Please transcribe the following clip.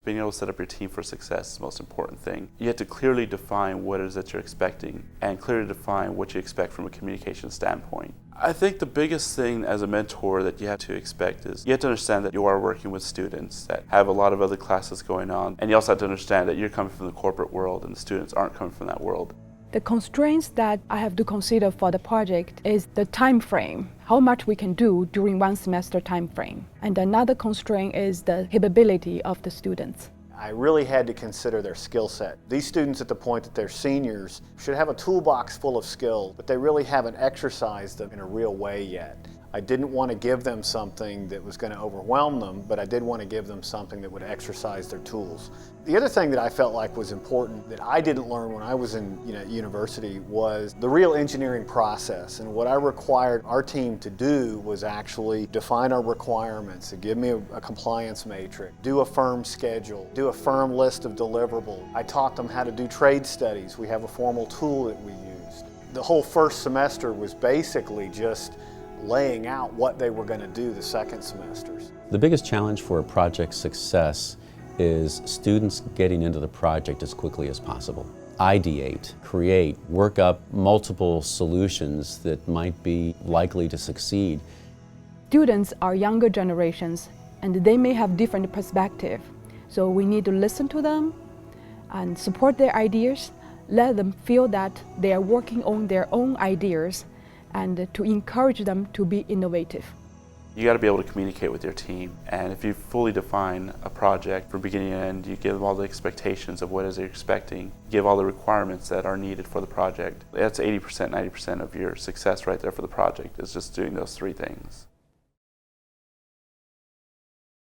Being able to set up your team for success is the most important thing. You have to clearly define what it is that you're expecting and clearly define what you expect from a communication standpoint. I think the biggest thing as a mentor that you have to expect is you have to understand that you are working with students that have a lot of other classes going on, and you also have to understand that you're coming from the corporate world and the students aren't coming from that world. The constraints that I have to consider for the project is the time frame, how much we can do during one semester time frame. And another constraint is the capability of the students. I really had to consider their skill set. These students at the point that they're seniors should have a toolbox full of skills, but they really haven't exercised them in a real way yet. I didn't want to give them something that was going to overwhelm them, but I did want to give them something that would exercise their tools. The other thing that I felt like was important that I didn't learn when I was in university was the real engineering process. And what I required our team to do was actually define our requirements, to give me a compliance matrix, do a firm schedule, do a firm list of deliverables. I taught them how to do trade studies. We have a formal tool that we used. The whole first semester was basically just laying out what they were going to do the second semesters. The biggest challenge for a project's success is students getting into the project as quickly as possible. Ideate, create, work up multiple solutions that might be likely to succeed. Students are younger generations and they may have different perspectives. So we need to listen to them and support their ideas, let them feel that they are working on their own ideas, and to encourage them to be innovative. You got to be able to communicate with your team, and if you fully define a project from beginning to end, you give them all the expectations of what it is they're expecting, give all the requirements that are needed for the project. That's 80%, 90% of your success right there for the project, is just doing those three things.